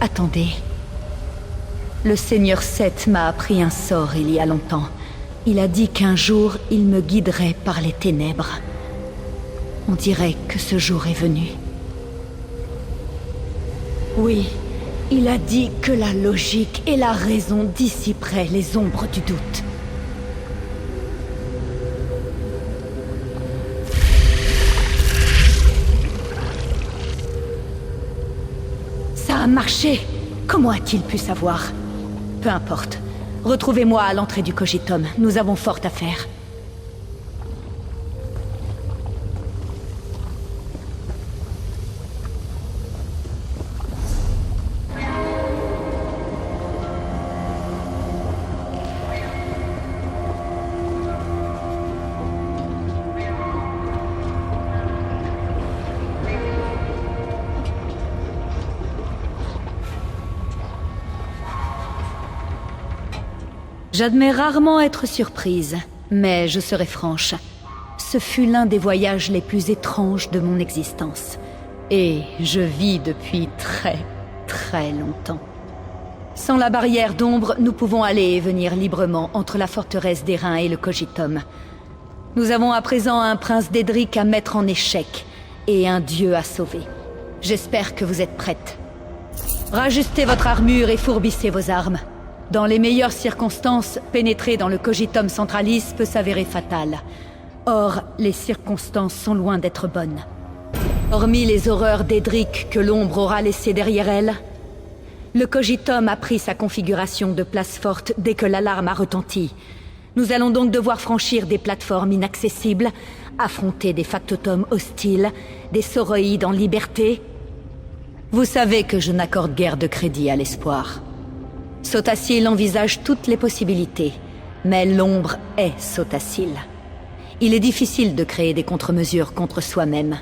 Attendez. Le Seigneur Seth m'a appris un sort il y a longtemps. Il a dit qu'un jour, il me guiderait par les ténèbres. On dirait que ce jour est venu. Oui, il a dit que la logique et la raison dissiperaient les ombres du doute. Ça a marché! Comment a-t-il pu savoir? Peu importe. Retrouvez-moi à l'entrée du Cogitum. Nous avons fort à faire. J'admets rarement être surprise, mais je serai franche. Ce fut l'un des voyages les plus étranges de mon existence. Et je vis depuis très longtemps. Sans la barrière d'ombre, nous pouvons aller et venir librement entre la forteresse d'Airain et le Cogitum. Nous avons à présent un prince d'Edric à mettre en échec, et un dieu à sauver. J'espère que vous êtes prêtes. Rajustez votre armure et fourbissez vos armes. Dans les meilleures circonstances, pénétrer dans le Cogitum Centralis peut s'avérer fatal. Or, les circonstances sont loin d'être bonnes. Hormis les horreurs d'Edric que l'ombre aura laissées derrière elle, le Cogitum a pris sa configuration de place forte dès que l'alarme a retenti. Nous allons donc devoir franchir des plateformes inaccessibles, affronter des factotums hostiles, des sauroïdes en liberté. Vous savez que je n'accorde guère de crédit à l'espoir. Sotacil envisage toutes les possibilités, mais l'ombre est Sotacil. Il est difficile de créer des contre-mesures contre soi-même.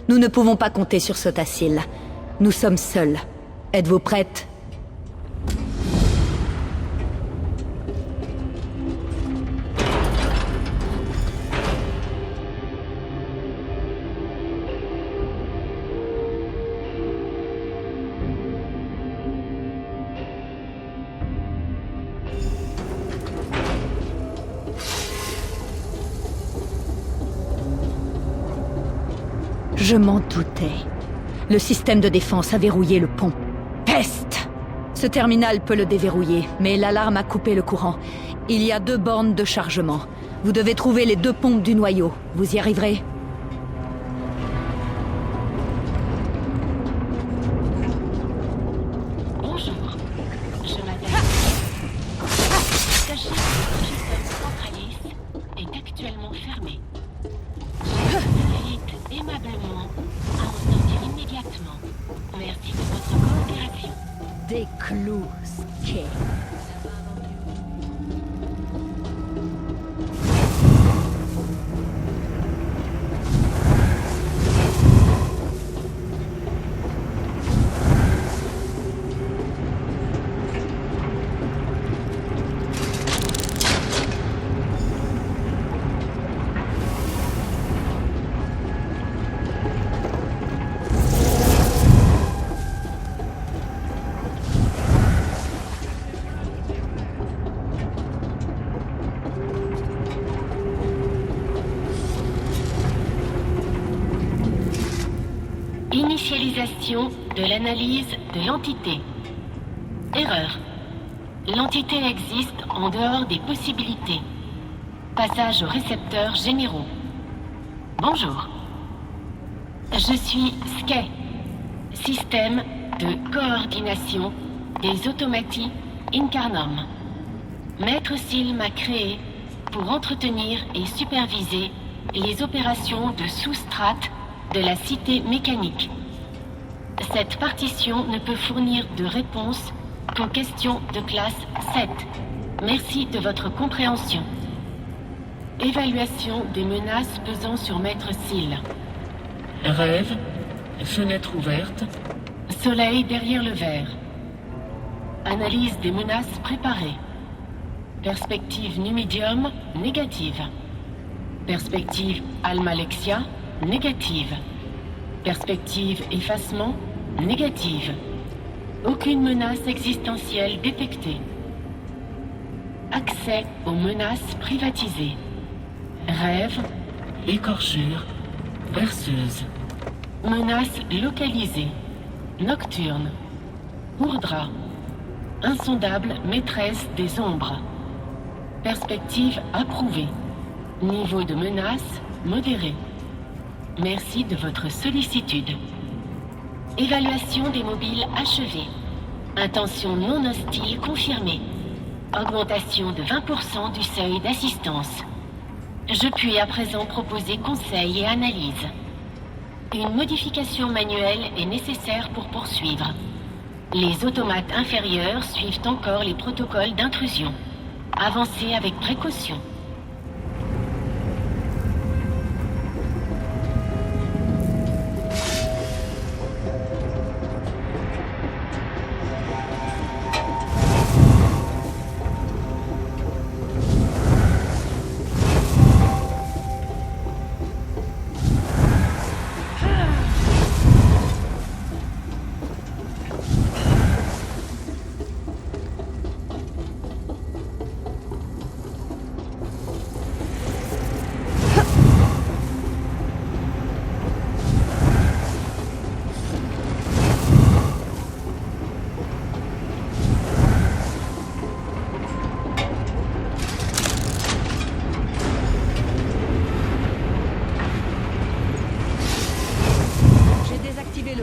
Nous ne pouvons pas compter sur Sotacil. Nous sommes seuls. Êtes-vous prête ? Je m'en doutais. Le système de défense a verrouillé le pont. Peste! Ce terminal peut le déverrouiller, mais l'alarme a coupé le courant. Il y a 2 bornes de chargement. Vous devez trouver les 2 pompes du noyau. Vous y arriverez? Bonjour, je m'appelle... Sachez que le système Centralis est actuellement fermé. Je vous invite aimablement à en sortir immédiatement. Merci de votre coopération. Des clous, Skay. Initialisation de l'analyse de l'entité. Erreur. L'entité existe en dehors des possibilités. Passage aux récepteurs généraux. Bonjour. Je suis Skay, système de coordination des automaties Incarnum. Maître Sil m'a créé pour entretenir et superviser les opérations de sous-strate de la cité mécanique. Cette partition ne peut fournir de réponse qu'aux questions de classe 7. Merci de votre compréhension. Évaluation des menaces pesant sur Maître Sil. Rêve, fenêtre ouverte. Soleil derrière le verre. Analyse des menaces préparées. Perspective Numidium, négative. Perspective Almalexia, négative. Perspective effacement, négative. Aucune menace existentielle détectée. Accès aux menaces privatisées. Rêve, Écorchure. Berceuse. menace localisée. Nocturne. Ourdra. Insondable maîtresse des ombres. Perspective approuvée. Niveau de menace modéré. Merci de votre sollicitude. Évaluation des mobiles achevée. Intention non hostile confirmée. Augmentation de 20% du seuil d'assistance. Je puis à présent proposer conseil et analyse. Une modification manuelle est nécessaire pour poursuivre. Les automates inférieurs suivent encore les protocoles d'intrusion. Avancez avec précaution.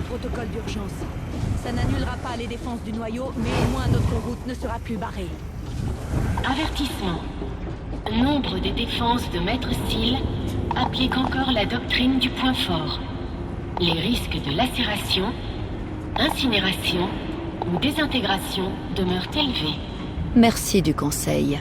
Protocole d'urgence. Ça n'annulera pas les défenses du noyau, mais au moins notre route ne sera plus barrée. Avertissement. Nombre des défenses de Maître Steel appliquent encore la doctrine du point fort. Les risques de lacération, incinération ou désintégration demeurent élevés. Merci du conseil.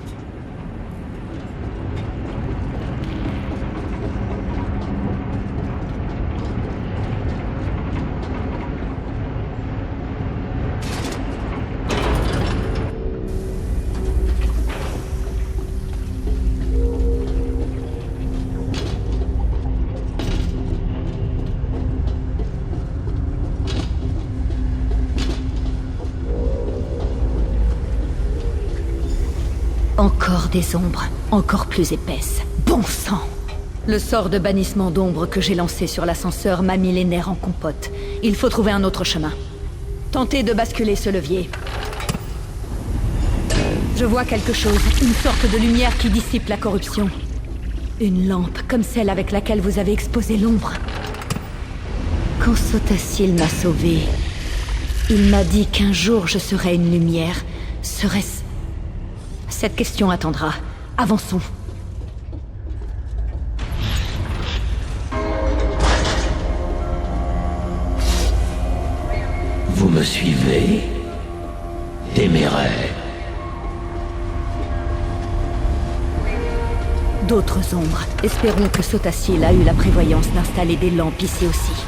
Encore des ombres, encore plus épaisses. Bon sang! Le sort de bannissement d'ombre que j'ai lancé sur l'ascenseur m'a mis les nerfs en compote. Il faut trouver un autre chemin. Tentez de basculer ce levier. Je vois quelque chose, une sorte de lumière qui dissipe la corruption. Une lampe comme celle avec laquelle vous avez exposé l'ombre. Quand Sotacil m'a sauvé, il m'a dit qu'un jour je serais une lumière. Serait-ce... Cette question attendra. Avançons. Vous me suivez? Téméraire. D'autres ombres. Espérons que Sotacil a eu la prévoyance d'installer des lampes ici aussi.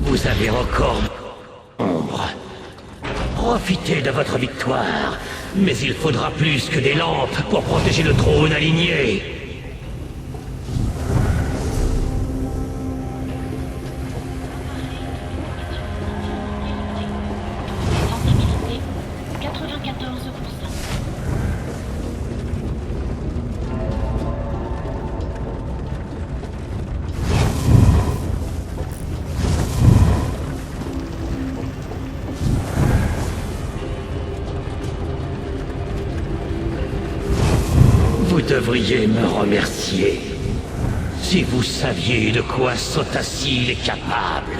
Vous avez encore ombre. Profitez de votre victoire, mais il faudra plus que des lampes pour protéger le trône aligné. Sensibilité 94%. devriez me remercier. Si vous saviez de quoi Sotacil est capable,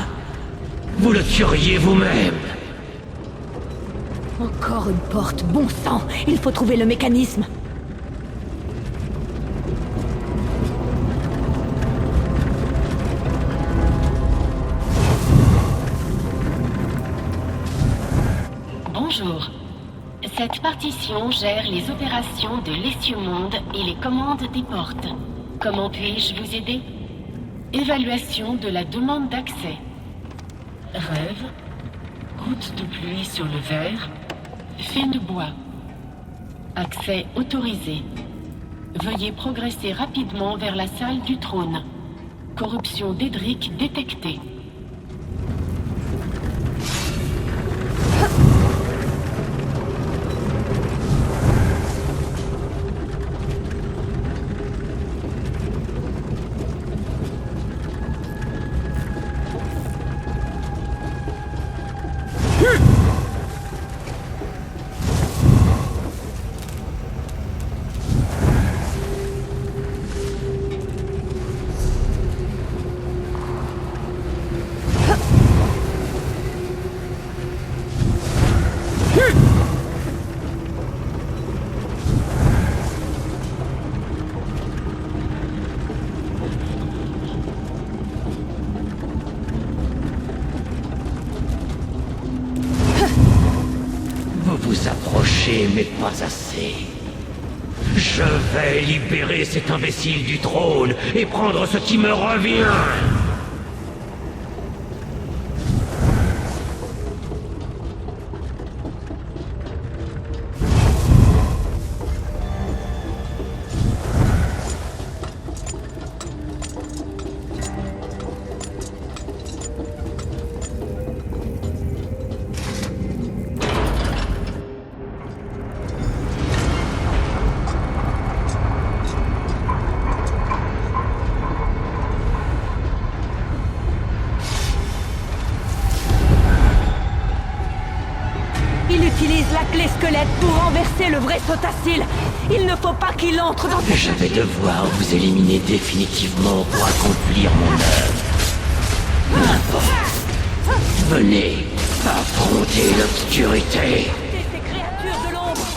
vous le tueriez vous-même. Encore une porte, bon sang! Il faut trouver le mécanisme. Bonjour. Cette partition gère les opérations de l'Essieu-Monde et les commandes des portes. Comment puis-je vous aider? Évaluation de la demande d'accès. Rêve. Goutte de pluie sur le verre. Fait de bois. Accès autorisé. Veuillez progresser rapidement vers la salle du trône. Corruption d'Edric détectée. Vous vous approchez, mais pas assez. Je vais libérer cet imbécile du trône et prendre ce qui me revient. Il utilise la clé squelette pour renverser le vrai Sotacil. Il ne faut pas qu'il entre dans cette Je vais devoir vous éliminer définitivement pour accomplir mon œuvre. N'importe. Venez affronter l'obscurité. ces créatures de l'ombre.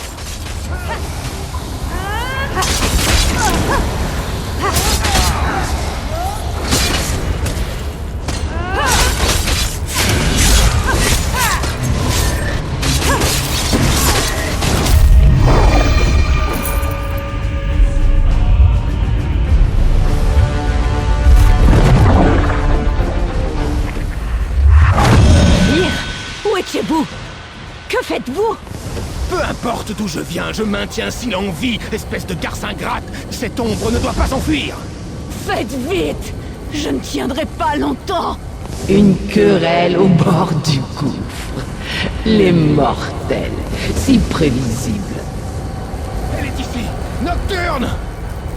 Où étiez-vous? Que faites-vous? Peu importe d'où je viens, je maintiens Syl en vie, espèce de garce ingrate. Cette ombre ne doit pas s'enfuir. Faites vite! Je ne tiendrai pas longtemps! Une querelle au bord du gouffre. Les mortels, si prévisibles. Elle est ici, Nocturne.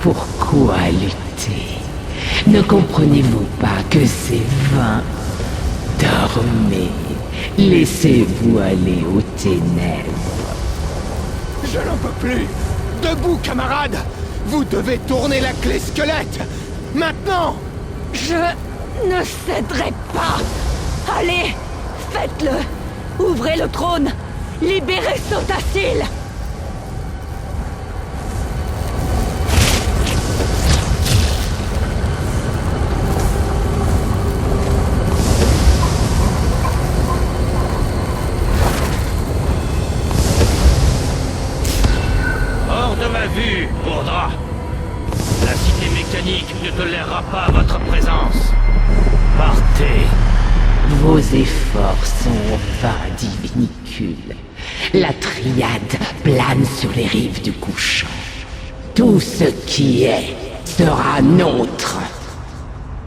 Pourquoi lutter? Ne comprenez-vous pas que c'est vain? Dormez, laissez-vous aller aux ténèbres. Je n'en peux plus. Debout, camarades. Vous devez tourner la clé squelette. Maintenant. Je ne céderai pas! Allez, faites-le! Ouvrez le trône! Libérez Sotacil! Hors de ma vue, Bourdra. La cité mécanique ne tolérera pas votre présence. Partez. Vos efforts sont vains, divinicule. La triade plane sur les rives du couchant. Tout ce qui est sera nôtre.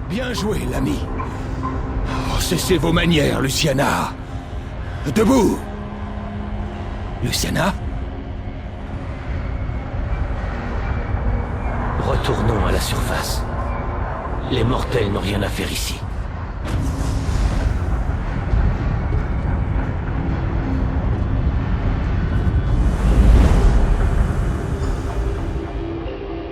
Bien joué, l'ami. Oh, cessez vos manières, Luciana. Debout. Luciana? Retournons à la surface. Les mortels n'ont rien à faire ici.